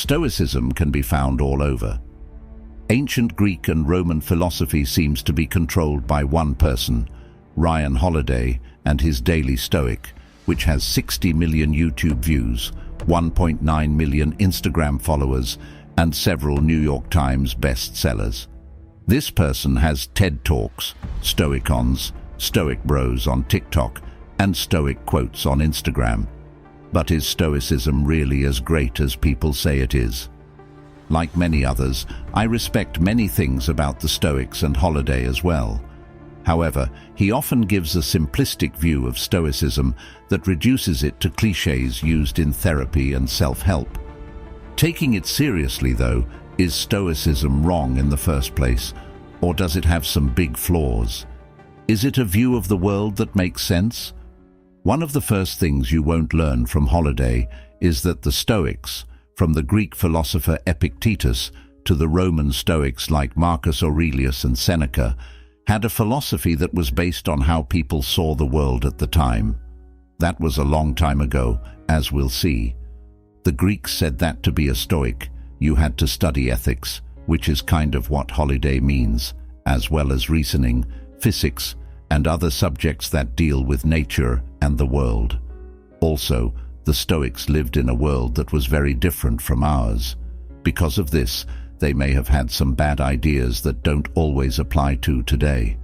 Stoicism can be found all over. Ancient Greek and Roman philosophy seems to be controlled by one person, Ryan Holiday, and his daily Stoic, which has 60 million YouTube views, 1.9 million Instagram followers, and several New York Times bestsellers. This person has TED Talks, Stoicons, Stoic Bros on TikTok, and Stoic Quotes on Instagram. But is Stoicism really as great as people say it is? Like many others, I respect many things about the Stoics and Holiday as well. However, he often gives a simplistic view of Stoicism that reduces it to cliches used in therapy and self-help. Taking it seriously, though, is Stoicism wrong in the first place, or does it have some big flaws? Is it a view of the world that makes sense? One of the first things you won't learn from Holiday is that the Stoics, from the Greek philosopher Epictetus to the Roman Stoics like Marcus Aurelius and Seneca, had a philosophy that was based on how people saw the world at the time. That was a long time ago, as we'll see. The Greeks said that to be a Stoic, you had to study ethics, which is kind of what Holiday means, as well as reasoning, physics, and other subjects that deal with nature and the world. Also, the Stoics lived in a world that was very different from ours. Because of this, they may have had some bad ideas that don't always apply to today.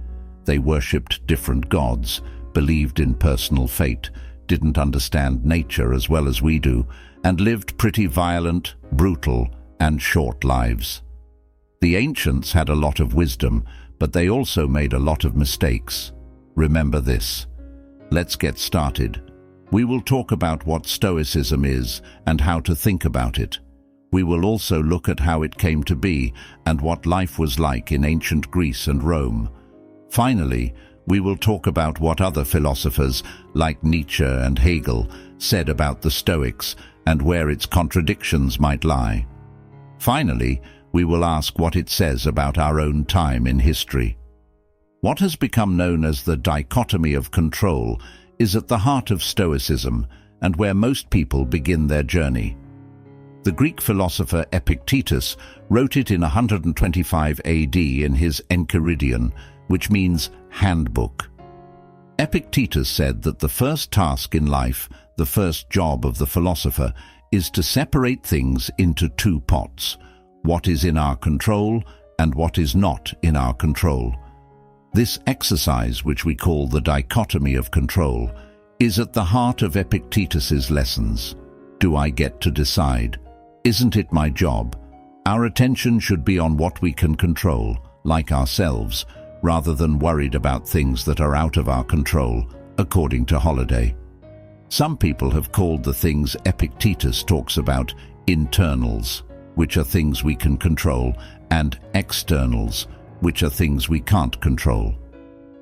They worshipped different gods, believed in personal fate, didn't understand nature as well as we do, and lived pretty violent, brutal, and short lives. The ancients had a lot of wisdom, but they also made a lot of mistakes. Remember this. Let's get started. We will talk about what Stoicism is and how to think about it. We will also look at how it came to be and what life was like in ancient Greece and Rome. Finally, we will talk about what other philosophers, like Nietzsche and Hegel, said about the Stoics and where its contradictions might lie. Finally, we will ask what it says about our own time in history. What has become known as the dichotomy of control is at the heart of Stoicism and where most people begin their journey. The Greek philosopher Epictetus wrote it in 125 AD in his Enchiridion, which means handbook. Epictetus said that the first task in life, the first job of the philosopher, is to separate things into two pots, what is in our control and what is not in our control. This exercise, which we call the dichotomy of control, is at the heart of Epictetus's lessons. Do I get to decide? Isn't it my job? Our attention should be on what we can control, like ourselves, rather than worried about things that are out of our control, according to Holiday. Some people have called the things Epictetus talks about internals, which are things we can control, and externals, which are things we can't control.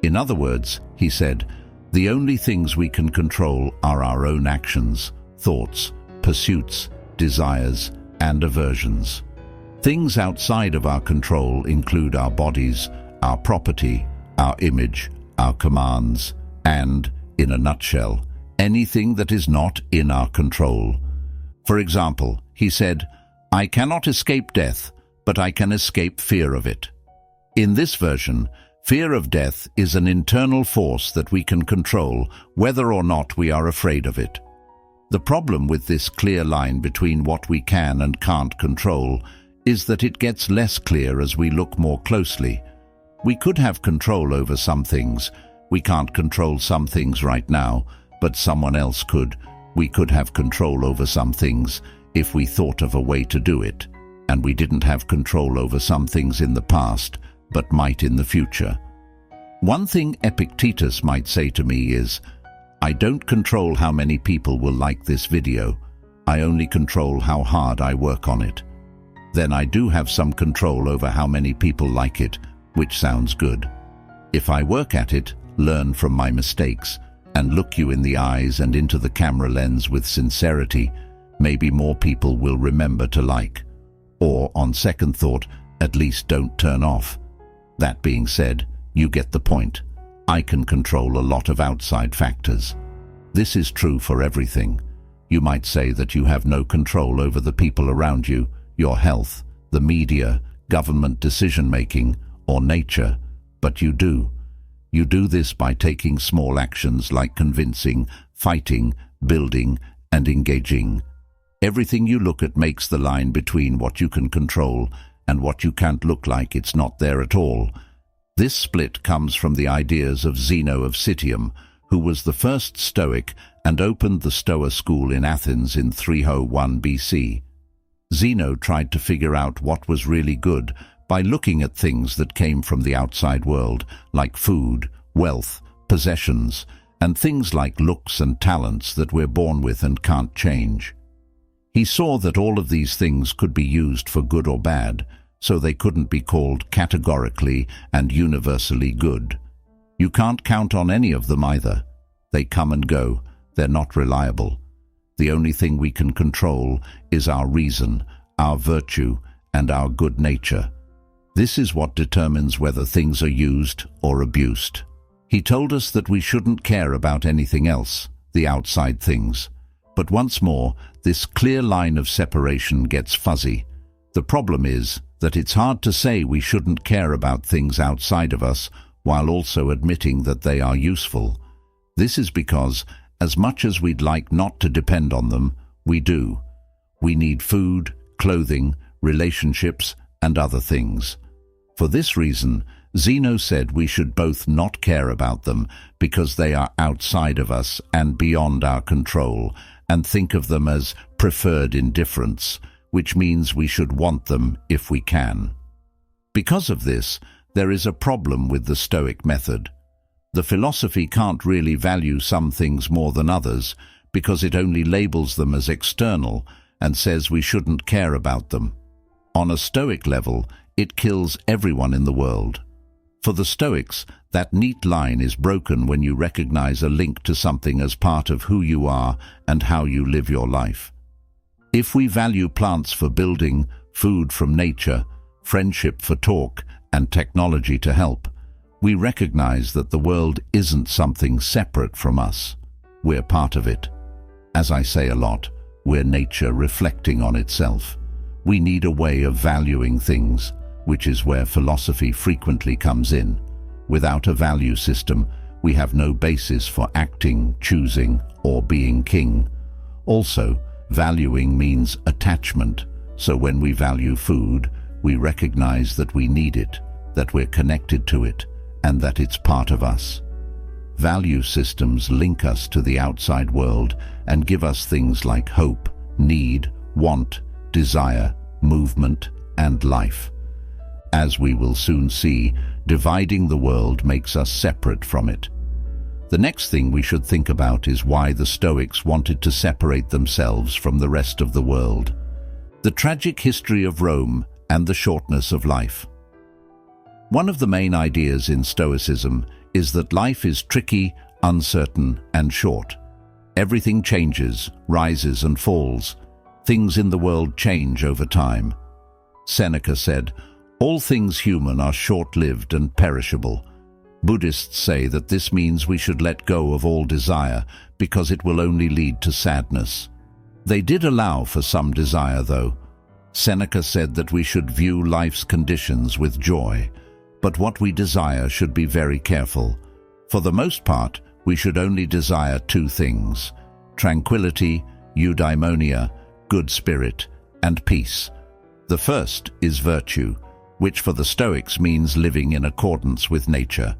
In other words, he said, the only things we can control are our own actions, thoughts, pursuits, desires, and aversions. Things outside of our control include our bodies, our property, our image, our commands, and, in a nutshell, anything that is not in our control. For example, he said, I cannot escape death, but I can escape fear of it. In this version, fear of death is an internal force that we can control whether or not we are afraid of it. The problem with this clear line between what we can and can't control is that it gets less clear as we look more closely. We could have control over some things. We can't control some things right now, but someone else could. We could have control over some things if we thought of a way to do it, and we didn't have control over some things in the past, but might in the future. One thing Epictetus might say to me is, I don't control how many people will like this video. I only control how hard I work on it. Then I do have some control over how many people like it, which sounds good. If I work at it, learn from my mistakes, and look you in the eyes and into the camera lens with sincerity, maybe more people will remember to like. Or, on second thought, at least don't turn off. That being said, you get the point. I can control a lot of outside factors. This is true for everything. You might say that you have no control over the people around you, your health, the media, government decision-making, or nature, but you do. You do this by taking small actions like convincing, fighting, building, and engaging. Everything you look at makes the line between what you can control and what you can't look like it's not there at all. This split comes from the ideas of Zeno of Citium, who was the first Stoic and opened the Stoa school in Athens in 301 BC. Zeno tried to figure out what was really good by looking at things that came from the outside world, like food, wealth, possessions, and things like looks and talents that we're born with and can't change. He saw that all of these things could be used for good or bad, so they couldn't be called categorically and universally good. You can't count on any of them either. They come and go. They're not reliable. The only thing we can control is our reason, our virtue, and our good nature. This is what determines whether things are used or abused. He told us that we shouldn't care about anything else, the outside things. But once more, this clear line of separation gets fuzzy. The problem is that it's hard to say we shouldn't care about things outside of us while also admitting that they are useful. This is because, as much as we'd like not to depend on them, we do. We need food, clothing, relationships, and other things. For this reason, Zeno said we should both not care about them because they are outside of us and beyond our control, and think of them as preferred indifference, which means we should want them if we can. Because of this, there is a problem with the Stoic method. The philosophy can't really value some things more than others because it only labels them as external and says we shouldn't care about them. On a Stoic level, it kills everyone in the world. For the Stoics, that neat line is broken when you recognize a link to something as part of who you are and how you live your life. If we value plants for building, food from nature, friendship for talk, and technology to help, we recognize that the world isn't something separate from us. We're part of it. As I say a lot, we're nature reflecting on itself. We need a way of valuing things, which is where philosophy frequently comes in. Without a value system, we have no basis for acting, choosing, or being king. Also, valuing means attachment, so when we value food, we recognize that we need it, that we're connected to it, and that it's part of us. Value systems link us to the outside world and give us things like hope, need, want, desire, movement, and life. As we will soon see, dividing the world makes us separate from it. The next thing we should think about is why the Stoics wanted to separate themselves from the rest of the world. The tragic history of Rome and the shortness of life. One of the main ideas in Stoicism is that life is tricky, uncertain, and short. Everything changes, rises and falls. Things in the world change over time. Seneca said, "All things human are short-lived and perishable." Buddhists say that this means we should let go of all desire because it will only lead to sadness. They did allow for some desire, though. Seneca said that we should view life's conditions with joy, but what we desire should be very careful. For the most part, we should only desire two things: tranquility, eudaimonia, good spirit, and peace. The first is virtue, which for the Stoics means living in accordance with nature.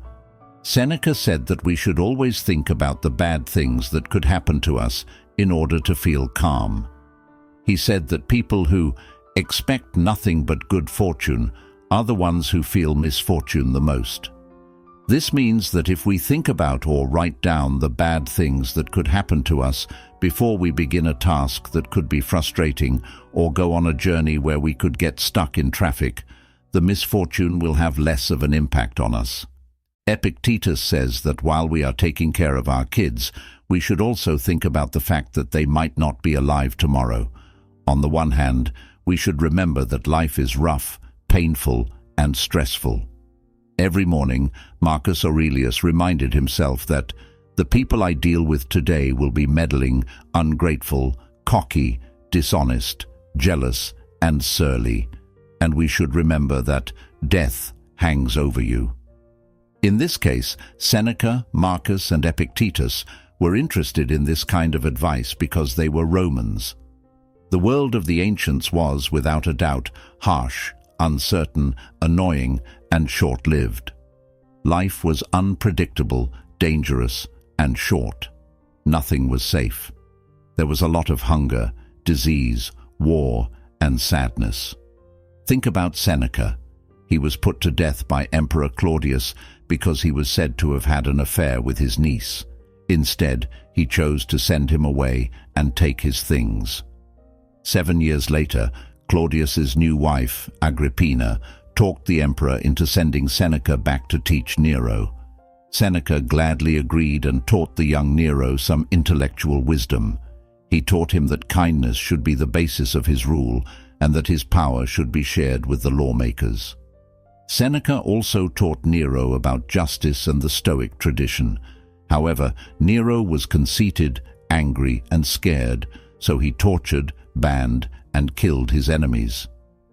Seneca said that we should always think about the bad things that could happen to us in order to feel calm. He said that people who expect nothing but good fortune are the ones who feel misfortune the most. This means that if we think about or write down the bad things that could happen to us before we begin a task that could be frustrating or go on a journey where we could get stuck in traffic, the misfortune will have less of an impact on us. Epictetus says that while we are taking care of our kids, we should also think about the fact that they might not be alive tomorrow. On the one hand, we should remember that life is rough, painful, and stressful. Every morning, Marcus Aurelius reminded himself that the people I deal with today will be meddling, ungrateful, cocky, dishonest, jealous, and surly, and we should remember that death hangs over you. In this case, Seneca, Marcus, and Epictetus were interested in this kind of advice because they were Romans. The world of the ancients was, without a doubt, harsh, uncertain, annoying, and short-lived. Life was unpredictable, dangerous, and short. Nothing was safe. There was a lot of hunger, disease, war, and sadness. Think about Seneca. He was put to death by Emperor Claudius because he was said to have had an affair with his niece. Instead, he chose to send him away and take his things. 7 years later, Claudius's new wife, Agrippina, talked the emperor into sending Seneca back to teach Nero. Seneca gladly agreed and taught the young Nero some intellectual wisdom. He taught him that kindness should be the basis of his rule and that his power should be shared with the lawmakers. Seneca also taught Nero about justice and the Stoic tradition. However, Nero was conceited, angry, and scared, so he tortured, banned, and killed his enemies.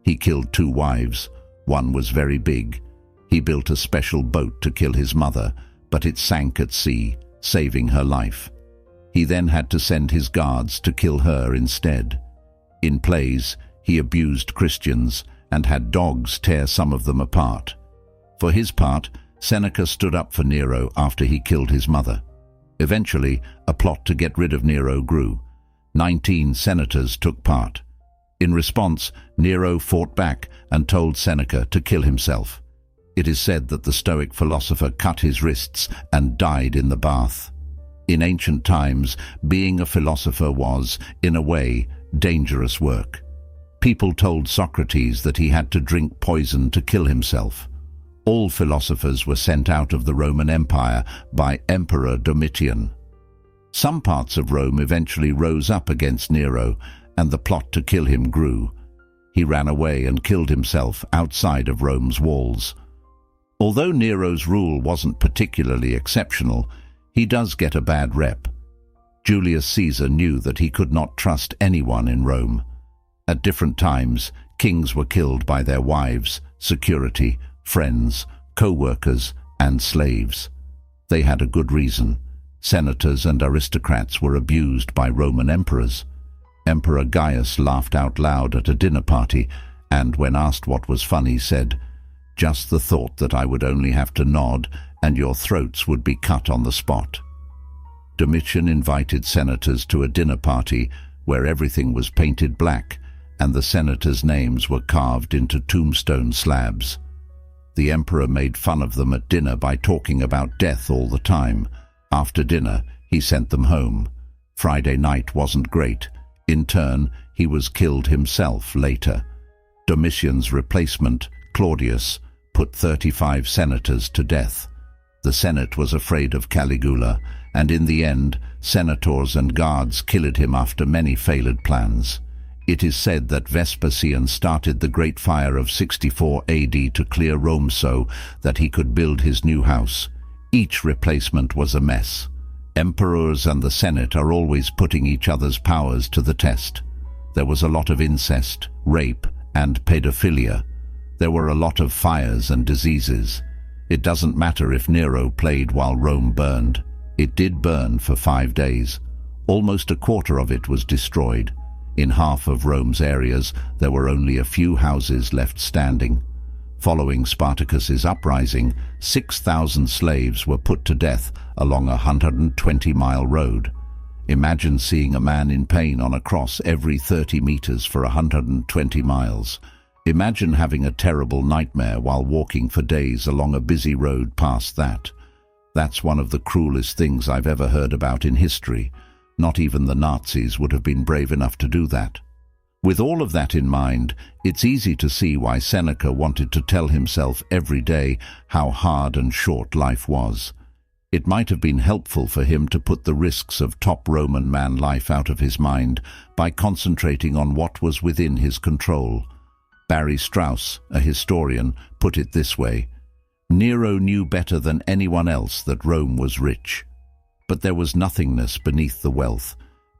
He killed 2 wives. One was very big. He built a special boat to kill his mother, but it sank at sea, saving her life. He then had to send his guards to kill her instead. In plays, he abused Christians and had dogs tear some of them apart. For his part, Seneca stood up for Nero after he killed his mother. Eventually, a plot to get rid of Nero grew. 19 senators took part. In response, Nero fought back and told Seneca to kill himself. It is said that the Stoic philosopher cut his wrists and died in the bath. In ancient times, being a philosopher was, in a way, dangerous work. People told Socrates that he had to drink poison to kill himself. All philosophers were sent out of the Roman Empire by Emperor Domitian. Some parts of Rome eventually rose up against Nero, and the plot to kill him grew. He ran away and killed himself outside of Rome's walls. Although Nero's rule wasn't particularly exceptional, he does get a bad rep. Julius Caesar knew that he could not trust anyone in Rome. At different times, kings were killed by their wives, security, friends, co-workers, and slaves. They had a good reason. Senators and aristocrats were abused by Roman emperors. Emperor Gaius laughed out loud at a dinner party, and when asked what was funny, said, "Just the thought that I would only have to nod and your throats would be cut on the spot." Domitian invited senators to a dinner party where everything was painted black and the senators' names were carved into tombstone slabs. The emperor made fun of them at dinner by talking about death all the time. After dinner, he sent them home. Friday night wasn't great. In turn, he was killed himself later. Domitian's replacement, Claudius, put 35 senators to death. The Senate was afraid of Caligula, and in the end, senators and guards killed him after many failed plans. It is said that Vespasian started the Great Fire of 64 AD to clear Rome so that he could build his new house. Each replacement was a mess. Emperors and the Senate are always putting each other's powers to the test. There was a lot of incest, rape, and pedophilia. There were a lot of fires and diseases. It doesn't matter if Nero played while Rome burned. It did burn for 5 days. Almost a quarter of it was destroyed. In half of Rome's areas, there were only a few houses left standing. Following Spartacus's uprising, 6,000 slaves were put to death along a 120-mile road. Imagine seeing a man in pain on a cross every 30 meters for 120 miles. Imagine having a terrible nightmare while walking for days along a busy road past that. That's one of the cruelest things I've ever heard about in history. Not even the Nazis would have been brave enough to do that. With all of that in mind, it's easy to see why Seneca wanted to tell himself every day how hard and short life was. It might have been helpful for him to put the risks of top Roman man life out of his mind by concentrating on what was within his control. Barry Strauss, a historian, put it this way: Nero knew better than anyone else that Rome was rich. But there was nothingness beneath the wealth.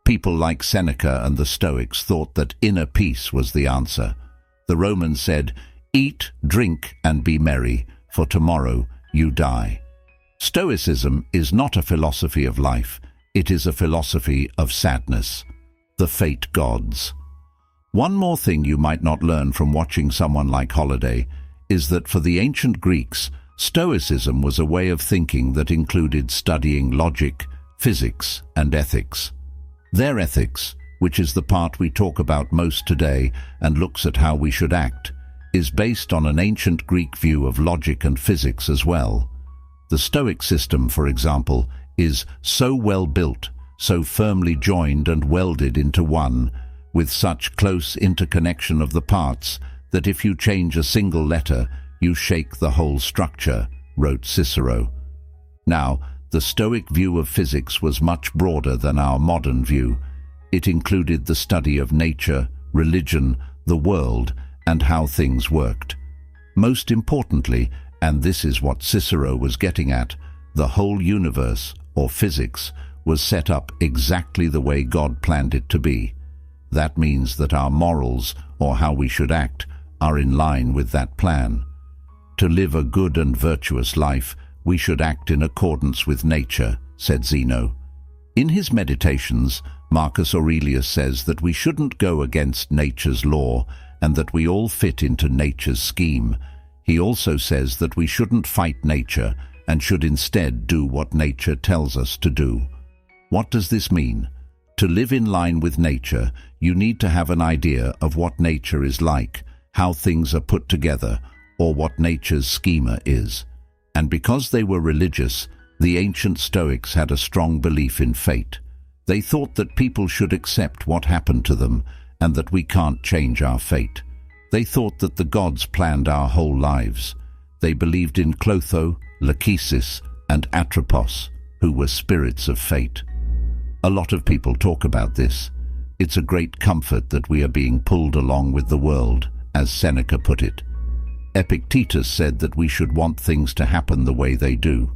People like Seneca and the Stoics thought that inner peace was the answer. The Romans said, "Eat, drink, and be merry, for tomorrow you die." Stoicism is not a philosophy of life, it is a philosophy of sadness. The fate gods. One more thing you might not learn from watching someone like Holiday is that for the ancient Greeks, Stoicism was a way of thinking that included studying logic, physics, and ethics. Their ethics, which is the part we talk about most today and looks at how we should act, is based on an ancient Greek view of logic and physics as well. The Stoic system, for example, is so well built, so firmly joined and welded into one, with such close interconnection of the parts, that if you change a single letter, you shake the whole structure, wrote Cicero. Now, the Stoic view of physics was much broader than our modern view. It included the study of nature, religion, the world, and how things worked. Most importantly, and this is what Cicero was getting at, the whole universe, or physics, was set up exactly the way God planned it to be. That means that our morals, or how we should act, are in line with that plan. To live a good and virtuous life, we should act in accordance with nature, said Zeno. In his Meditations, Marcus Aurelius says that we shouldn't go against nature's law and that we all fit into nature's scheme. He also says that we shouldn't fight nature and should instead do what nature tells us to do. What does this mean? To live in line with nature, you need to have an idea of what nature is like, how things are put together, or what nature's schema is. And because they were religious, the ancient Stoics had a strong belief in fate. They thought that people should accept what happened to them and that we can't change our fate. They thought that the gods planned our whole lives. They believed in Clotho, Lachesis, and Atropos, who were spirits of fate. A lot of people talk about this. It's a great comfort that we are being pulled along with the world, as Seneca put it. Epictetus said that we should want things to happen the way they do.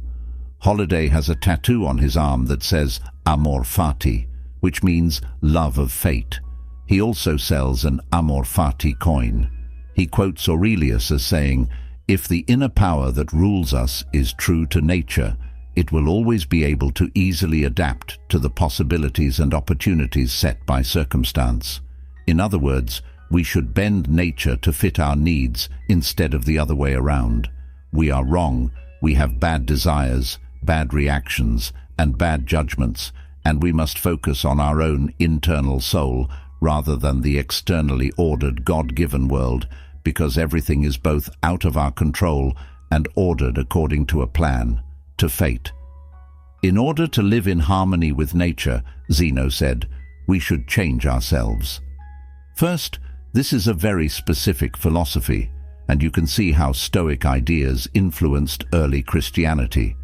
Holiday has a tattoo on his arm that says Amor Fati, which means love of fate. He also sells an Amor Fati coin. He quotes Aurelius as saying, "If the inner power that rules us is true to nature, it will always be able to easily adapt to the possibilities and opportunities set by circumstance." In other words, we should bend nature to fit our needs instead of the other way around. We are wrong, we have bad desires, bad reactions, and bad judgments, and we must focus on our own internal soul rather than the externally ordered God-given world, because everything is both out of our control and ordered according to a plan, to fate. In order to live in harmony with nature, Zeno said, we should change ourselves. First, this is a very specific philosophy, and you can see how Stoic ideas influenced early Christianity.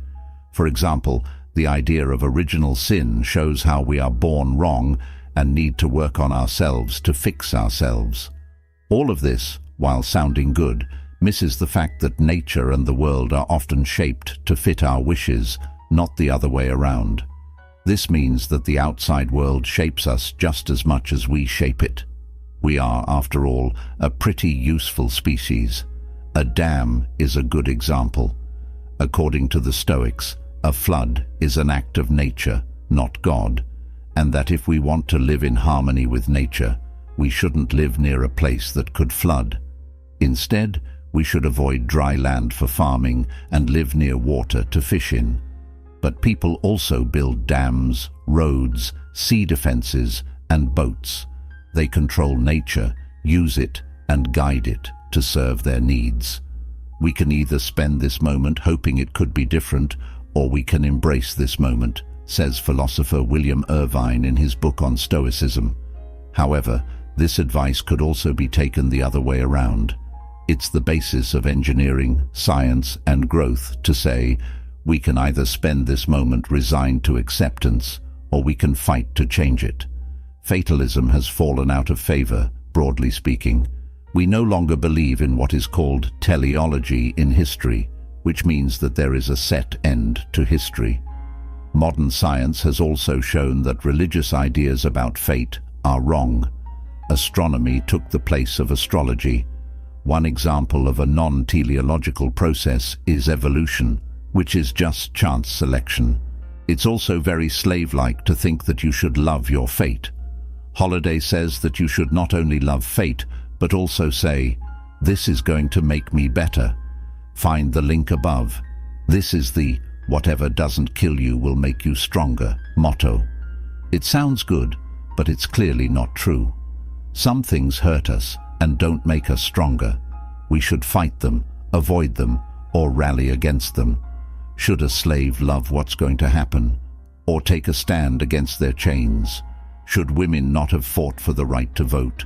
For example, the idea of original sin shows how we are born wrong and need to work on ourselves to fix ourselves. All of this, while sounding good, misses the fact that nature and the world are often shaped to fit our wishes, not the other way around. This means that the outside world shapes us just as much as we shape it. We are, after all, a pretty useful species. A dam is a good example. According to the Stoics, a flood is an act of nature, not God, and that if we want to live in harmony with nature, we shouldn't live near a place that could flood. Instead, we should avoid dry land for farming and live near water to fish in. But people also build dams, roads, sea defenses, and boats. They control nature, use it, and guide it to serve their needs. We can either spend this moment hoping it could be different, or we can embrace this moment, says philosopher William Irvine in his book on Stoicism. However, this advice could also be taken the other way around. It's the basis of engineering, science, and growth to say, we can either spend this moment resigned to acceptance, or we can fight to change it. Fatalism has fallen out of favor, broadly speaking. We no longer believe in what is called teleology in history, which means that there is a set end to history. Modern science has also shown that religious ideas about fate are wrong. Astronomy took the place of astrology. One example of a non-teleological process is evolution, which is just chance selection. It's also very slave-like to think that you should love your fate. Holiday says that you should not only love fate, but also say, "This is going to make me better." Find the link above. This is the "whatever doesn't kill you will make you stronger" motto. It sounds good, but it's clearly not true. Some things hurt us and don't make us stronger. We should fight them, avoid them, or rally against them. Should a slave love what's going to happen, or take a stand against their chains? Should women not have fought for the right to vote?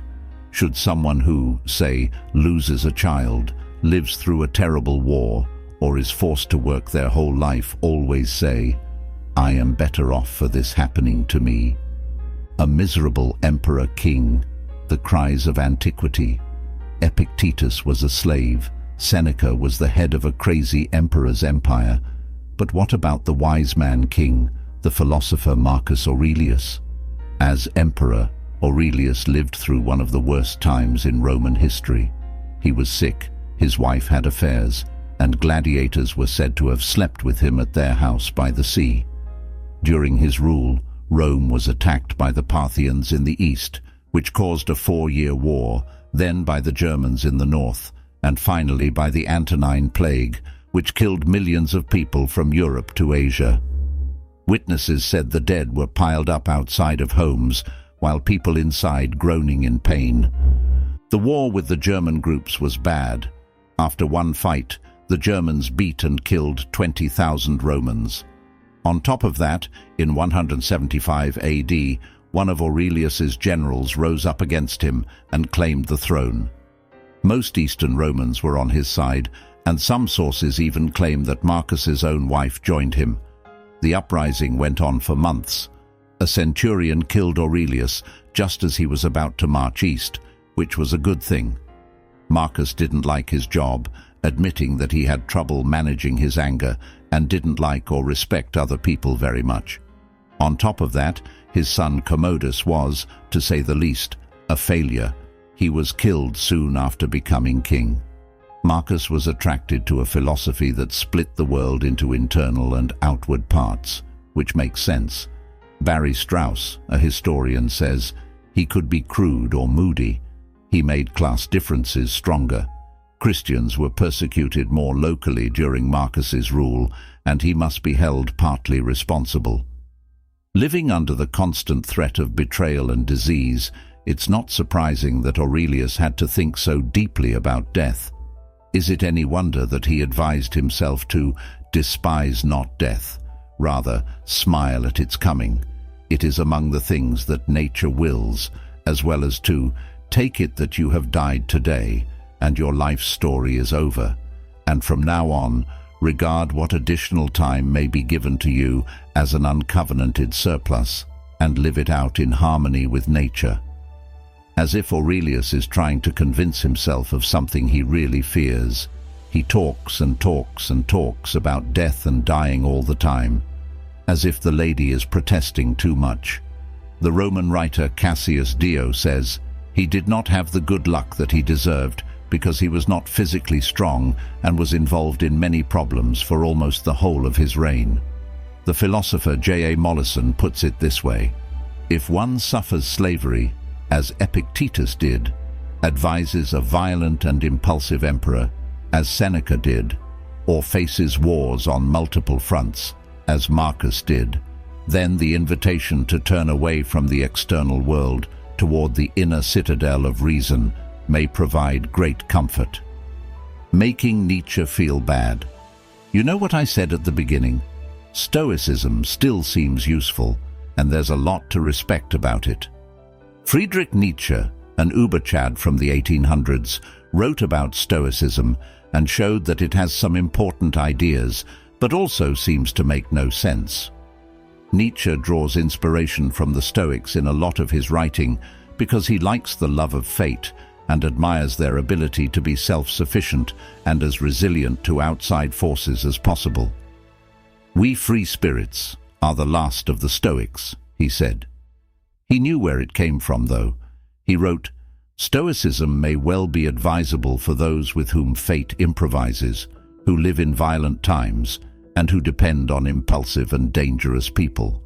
Should someone who, say, loses a child, lives through a terrible war, or is forced to work their whole life always say, "I am better off for this happening to me"? A miserable emperor king, the cries of antiquity. Epictetus was a slave. Seneca was the head of a crazy emperor's empire. But what about the wise man king, the philosopher Marcus Aurelius? As emperor, Aurelius lived through one of the worst times in Roman history. He was sick, his wife had affairs, and gladiators were said to have slept with him at their house by the sea. During his rule, Rome was attacked by the Parthians in the east, which caused a 4-year war, then by the Germans in the north, and finally by the Antonine Plague, which killed millions of people from Europe to Asia. Witnesses said the dead were piled up outside of homes, while people inside groaning in pain. The war with the German groups was bad. After one fight, the Germans beat and killed 20,000 Romans. On top of that, in 175 AD, one of Aurelius's generals rose up against him and claimed the throne. Most Eastern Romans were on his side, and some sources even claim that Marcus's own wife joined him. The uprising went on for months. A centurion killed Aurelius just as he was about to march east, which was a good thing. Marcus didn't like his job, admitting that he had trouble managing his anger and didn't like or respect other people very much. On top of that, his son Commodus was, to say the least, a failure. He was killed soon after becoming king. Marcus was attracted to a philosophy that split the world into internal and outward parts, which makes sense. Barry Strauss, a historian, says, "He could be crude or moody. He made class differences stronger. Christians were persecuted more locally during Marcus's rule, and he must be held partly responsible." Living under the constant threat of betrayal and disease, it's not surprising that Aurelius had to think so deeply about death. Is it any wonder that he advised himself to despise not death, rather smile at its coming? It is among the things that nature wills, as well as to take it that you have died today, and your life's story is over, and from now on, regard what additional time may be given to you as an uncovenanted surplus, and live it out in harmony with nature. As if Aurelius is trying to convince himself of something he really fears, he talks and talks and talks about death and dying all the time, as if the lady is protesting too much. The Roman writer Cassius Dio says, "He did not have the good luck that he deserved because he was not physically strong and was involved in many problems for almost the whole of his reign." The philosopher J.A. Mollison puts it this way: "If one suffers slavery, as Epictetus did, advises a violent and impulsive emperor, as Seneca did, or faces wars on multiple fronts, as Marcus did, then the invitation to turn away from the external world toward the inner citadel of reason may provide great comfort." Making Nietzsche feel bad. You know what I said at the beginning? Stoicism still seems useful, and there's a lot to respect about it. Friedrich Nietzsche, an Uberchad from the 1800s, wrote about Stoicism and showed that it has some important ideas, but also seems to make no sense. Nietzsche draws inspiration from the Stoics in a lot of his writing because he likes the love of fate and admires their ability to be self-sufficient and as resilient to outside forces as possible. We free spirits, are the last of the Stoics, he said. He knew where it came from, though. He wrote, "Stoicism may well be advisable for those with whom fate improvises, who live in violent times, and who depend on impulsive and dangerous people."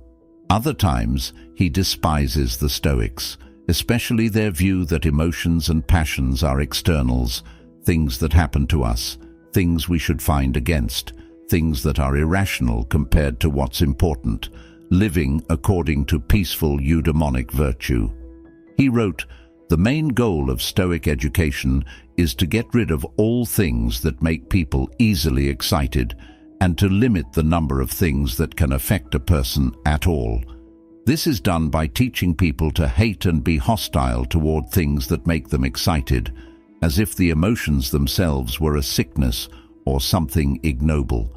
Other times, he despises the Stoics, especially their view that emotions and passions are externals, things that happen to us, things we should find against, things that are irrational compared to what's important, living according to peaceful eudaimonic virtue. He wrote, "The main goal of Stoic education is to get rid of all things that make people easily excited and to limit the number of things that can affect a person at all. This is done by teaching people to hate and be hostile toward things that make them excited, as if the emotions themselves were a sickness or something ignoble.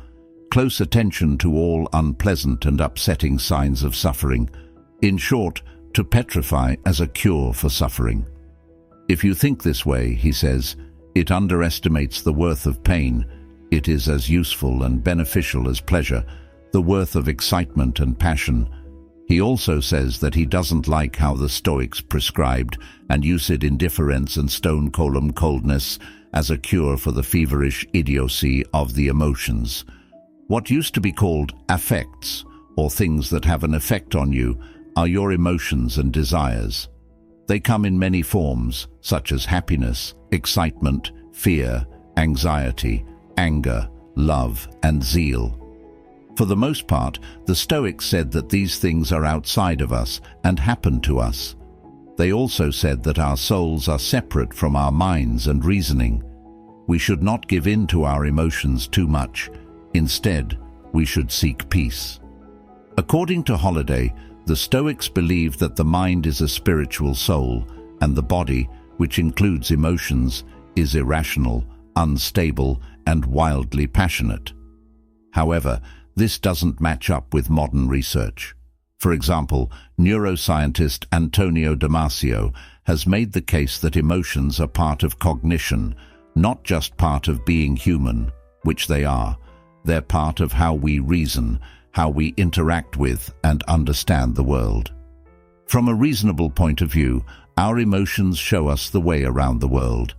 Close attention to all unpleasant and upsetting signs of suffering. In short, to petrify as a cure for suffering. If you think this way," he says, "it underestimates the worth of pain. It is as useful and beneficial as pleasure, the worth of excitement and passion." He also says that he doesn't like how the Stoics prescribed and lucid indifference and stone-cold coldness as a cure for the feverish idiocy of the emotions. What used to be called affects, or things that have an effect on you, are your emotions and desires. They come in many forms, such as happiness, excitement, fear, anxiety, anger, love, and zeal. For the most part, the Stoics said that these things are outside of us and happen to us. They also said that our souls are separate from our minds and reasoning. We should not give in to our emotions too much. Instead, we should seek peace. According to Holiday, the Stoics believed that the mind is a spiritual soul, and the body, which includes emotions, is irrational, unstable, and wildly passionate. However, this doesn't match up with modern research. For example, neuroscientist Antonio Damasio has made the case that emotions are part of cognition, not just part of being human, which they are. They're part of how we reason, how we interact with and understand the world. From a reasonable point of view, our emotions show us the way around the world.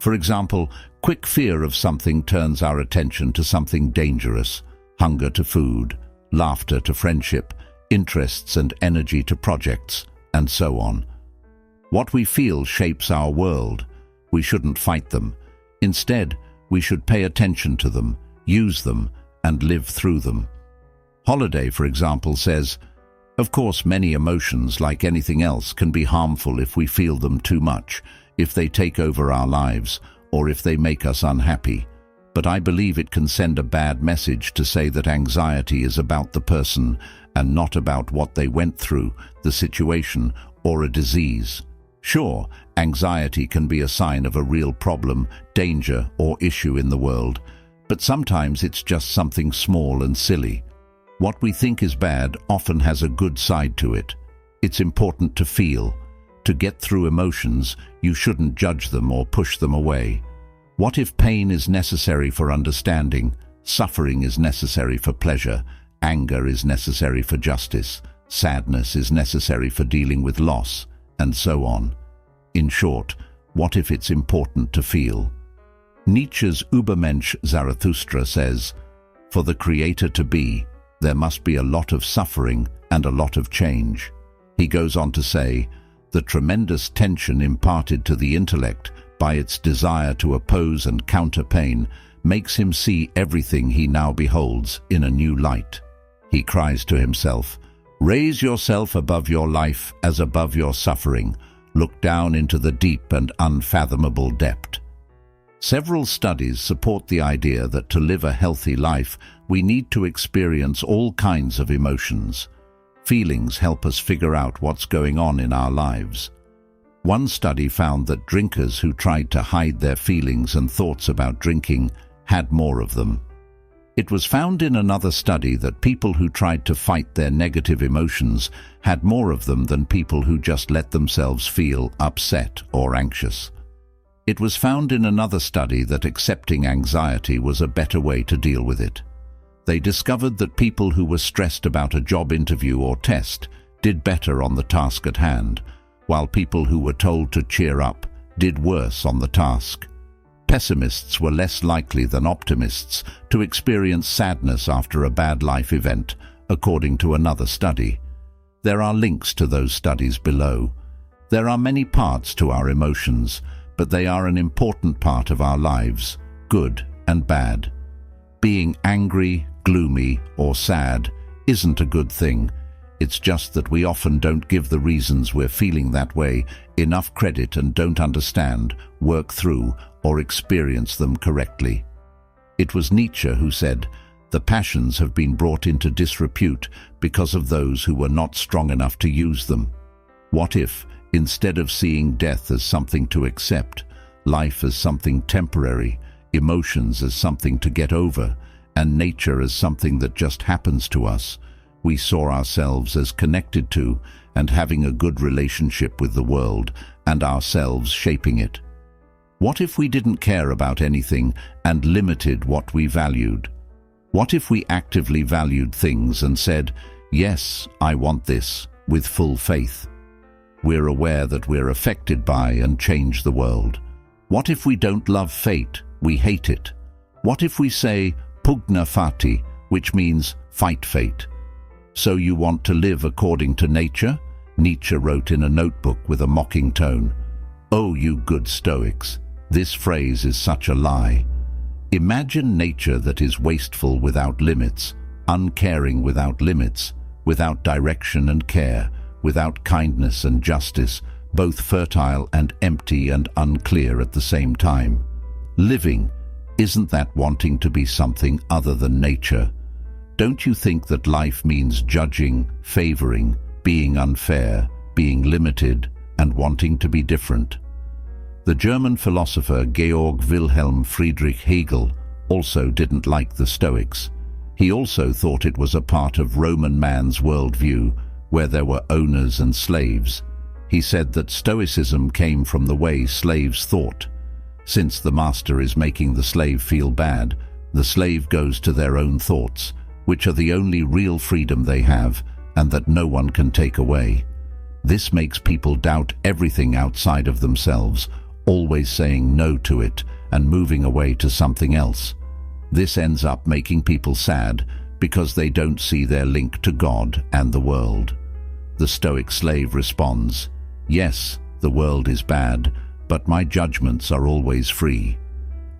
For example, quick fear of something turns our attention to something dangerous, hunger to food, laughter to friendship, interests and energy to projects, and so on. What we feel shapes our world. We shouldn't fight them. Instead, we should pay attention to them, use them, and live through them. Holiday, for example, says, "Of course, many emotions, like anything else, can be harmful if we feel them too much, if they take over our lives, or if they make us unhappy. But I believe it can send a bad message to say that anxiety is about the person and not about what they went through, the situation, or a disease. Sure, anxiety can be a sign of a real problem, danger, or issue in the world, but sometimes it's just something small and silly. What we think is bad often has a good side to it. It's important to feel. To get through emotions, you shouldn't judge them or push them away. What if pain is necessary for understanding, suffering is necessary for pleasure, anger is necessary for justice, sadness is necessary for dealing with loss, and so on? In short, what if it's important to feel?" Nietzsche's Übermensch Zarathustra says, "For the Creator to be, there must be a lot of suffering and a lot of change." He goes on to say, "The tremendous tension imparted to the intellect by its desire to oppose and counter pain makes him see everything he now beholds in a new light. He cries to himself, 'Raise yourself above your life as above your suffering. Look down into the deep and unfathomable depth.'" Several studies support the idea that to live a healthy life, we need to experience all kinds of emotions. Feelings help us figure out what's going on in our lives. One study found that drinkers who tried to hide their feelings and thoughts about drinking had more of them. It was found in another study that people who tried to fight their negative emotions had more of them than people who just let themselves feel upset or anxious. It was found in another study that accepting anxiety was a better way to deal with it. They discovered that people who were stressed about a job interview or test did better on the task at hand, while people who were told to cheer up did worse on the task. Pessimists were less likely than optimists to experience sadness after a bad life event, according to another study. There are links to those studies below. There are many parts to our emotions, but they are an important part of our lives, good and bad. Being angry, gloomy, or sad isn't a good thing. It's just that we often don't give the reasons we're feeling that way enough credit and don't understand, work through, or experience them correctly. It was Nietzsche who said, "The passions have been brought into disrepute because of those who were not strong enough to use them." What if, instead of seeing death as something to accept, life as something temporary, emotions as something to get over, and nature as something that just happens to us, we saw ourselves as connected to and having a good relationship with the world and ourselves shaping it? What if we didn't care about anything and limited what we valued? What if we actively valued things and said, "Yes, I want this," with full faith? We're aware that we're affected by and change the world. What if we don't love fate, we hate it? What if we say, "Pugna fati," which means fight fate? So you want to live according to nature? Nietzsche wrote in a notebook with a mocking tone. Oh, you good Stoics, this phrase is such a lie. Imagine nature that is wasteful without limits, uncaring without limits, without direction and care, without kindness and justice, both fertile and empty and unclear at the same time. Living, isn't that wanting to be something other than nature? Don't you think that life means judging, favoring, being unfair, being limited, and wanting to be different? The German philosopher Georg Wilhelm Friedrich Hegel also didn't like the Stoics. He also thought it was a part of Roman man's worldview, where there were owners and slaves. He said that Stoicism came from the way slaves thought. Since the master is making the slave feel bad, the slave goes to their own thoughts, which are the only real freedom they have and that no one can take away. This makes people doubt everything outside of themselves, always saying no to it and moving away to something else. This ends up making people sad because they don't see their link to God and the world. The Stoic slave responds, "Yes, the world is bad, but my judgments are always free."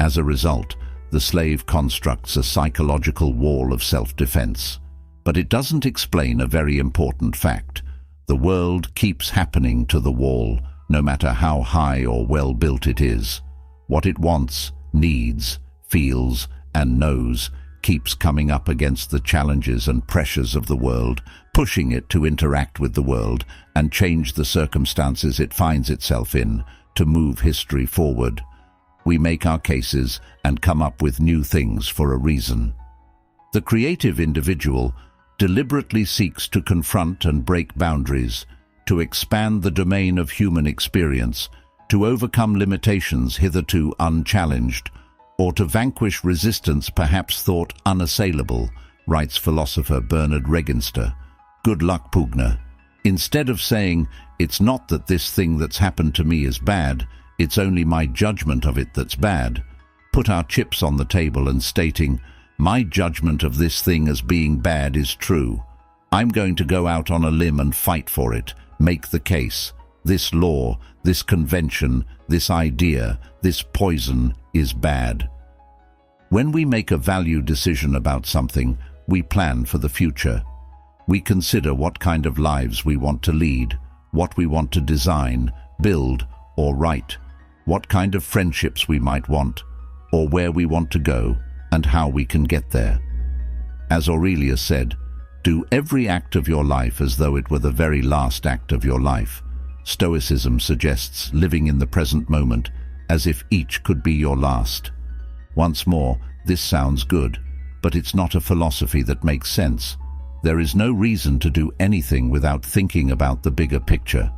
As a result, the slave constructs a psychological wall of self-defense. But it doesn't explain a very important fact. The world keeps happening to the wall, no matter how high or well-built it is. What it wants, needs, feels, and knows keeps coming up against the challenges and pressures of the world, pushing it to interact with the world and change the circumstances it finds itself in to move history forward. We make our cases and come up with new things for a reason. The creative individual deliberately seeks to confront and break boundaries, to expand the domain of human experience, to overcome limitations hitherto unchallenged, or to vanquish resistance perhaps thought unassailable, writes philosopher Bernard Regenster. Good luck, Pugna. Instead of saying, "It's not that this thing that's happened to me is bad, it's only my judgment of it that's bad," put our chips on the table and stating, "My judgment of this thing as being bad is true. I'm going to go out on a limb and fight for it, make the case. This law, this convention, this idea, this poison is bad." When we make a value decision about something, we plan for the future. We consider what kind of lives we want to lead, what we want to design, build, or write, what kind of friendships we might want, or where we want to go, and how we can get there. As Aurelius said, "Do every act of your life as though it were the very last act of your life." Stoicism suggests living in the present moment as if each could be your last. Once more, this sounds good, but it's not a philosophy that makes sense. There is no reason to do anything without thinking about the bigger picture.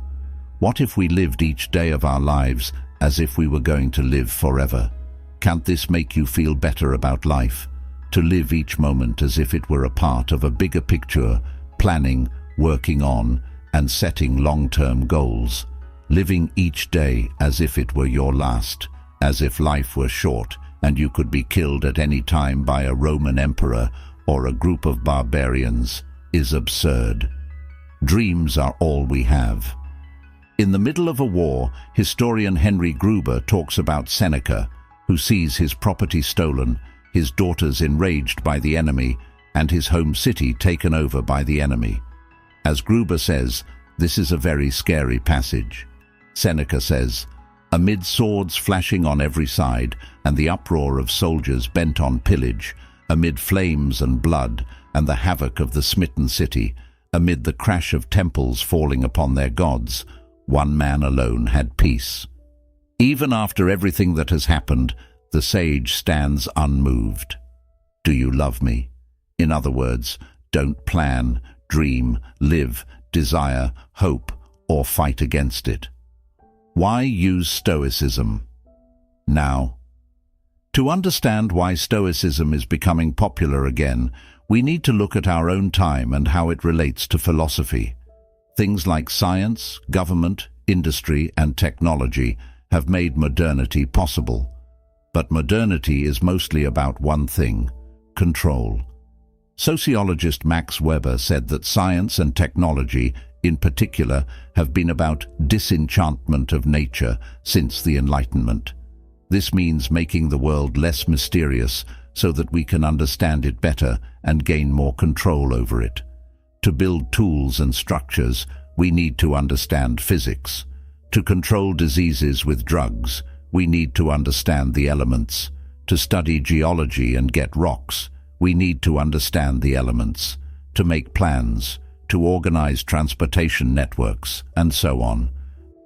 What if we lived each day of our lives as if we were going to live forever? Can't this make you feel better about life? to live each moment as if it were a part of a bigger picture, planning, working on, and setting long-term goals, living each day as if it were your last, as if life were short and you could be killed at any time by a Roman emperor or a group of barbarians, is absurd. Dreams are all we have. In the middle of a war, historian Henry Gruber talks about Seneca, who sees his property stolen, his daughters enraged by the enemy, and his home city taken over by the enemy. As Gruber says, this is a very scary passage. Seneca says, "Amid swords flashing on every side, and the uproar of soldiers bent on pillage, amid flames and blood, and the havoc of the smitten city, amid the crash of temples falling upon their gods, one man alone had peace. Even after everything that has happened, the sage stands unmoved. Do you love me?" In other words, don't plan, dream, live, desire, hope, or fight against it. Why use Stoicism? Now, to understand why Stoicism is becoming popular again, we need to look at our own time and how it relates to philosophy. Things like science, government, industry, and technology have made modernity possible. But modernity is mostly about one thing: control. Sociologist Max Weber said that science and technology, in particular, have been about disenchantment of nature since the Enlightenment. This means making the world less mysterious so that we can understand it better and gain more control over it. To build tools and structures, we need to understand physics. To control diseases with drugs, we need to understand the elements. To study geology and get rocks, we need to understand the elements. To make plans, to organize transportation networks, and so on.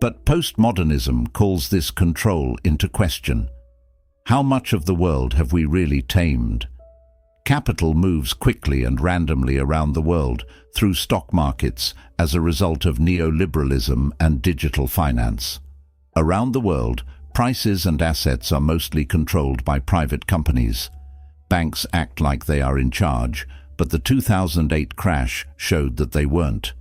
But postmodernism calls this control into question. How much of the world have we really tamed? Capital moves quickly and randomly around the world through stock markets as a result of neoliberalism and digital finance. Around the world, prices and assets are mostly controlled by private companies. Banks act like they are in charge, but the 2008 crash showed that they weren't.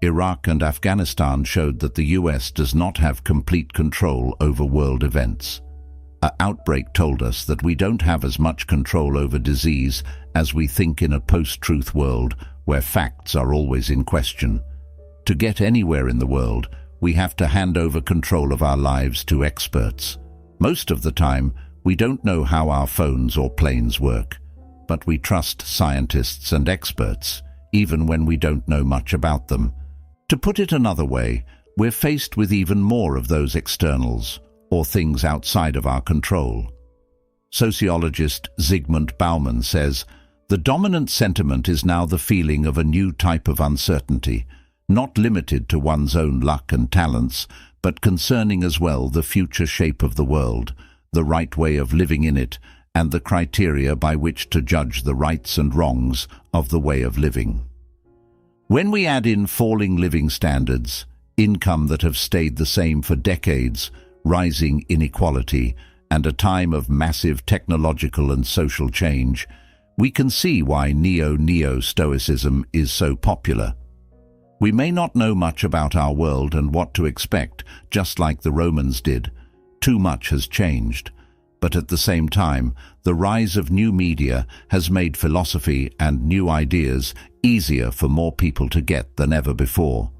Iraq and Afghanistan showed that the US does not have complete control over world events. An outbreak told us that we don't have as much control over disease as we think in a post-truth world where facts are always in question. To get anywhere in the world, we have to hand over control of our lives to experts. Most of the time, we don't know how our phones or planes work, but we trust scientists and experts, even when we don't know much about them. To put it another way, we're faced with even more of those externals, or things outside of our control. Sociologist Zygmunt Bauman says, "The dominant sentiment is now the feeling of a new type of uncertainty, not limited to one's own luck and talents, but concerning as well the future shape of the world, the right way of living in it, and the criteria by which to judge the rights and wrongs of the way of living." When we add in falling living standards, income that have stayed the same for decades, rising inequality, and a time of massive technological and social change, we can see why neo-Stoicism is so popular. We may not know much about our world and what to expect, just like the Romans did. Too much has changed. But at the same time, the rise of new media has made philosophy and new ideas easier for more people to get than ever before.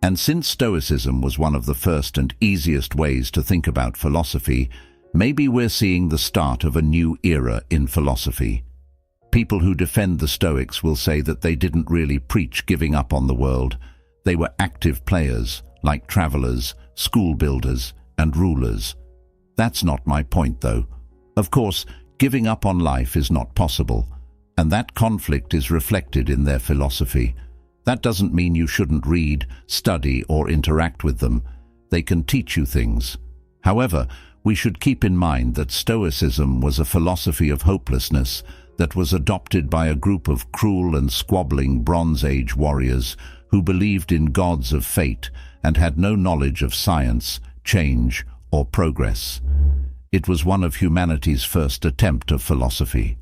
And since Stoicism was one of the first and easiest ways to think about philosophy, maybe we're seeing the start of a new era in philosophy. People who defend the Stoics will say that they didn't really preach giving up on the world. They were active players, like travelers, school builders, and rulers. That's not my point, though. Of course, giving up on life is not possible, and that conflict is reflected in their philosophy. That doesn't mean you shouldn't read, study, or interact with them. They can teach you things. However, we should keep in mind that Stoicism was a philosophy of hopelessness that was adopted by a group of cruel and squabbling Bronze Age warriors who believed in gods of fate and had no knowledge of science, change, or progress. It was one of humanity's first attempt of philosophy.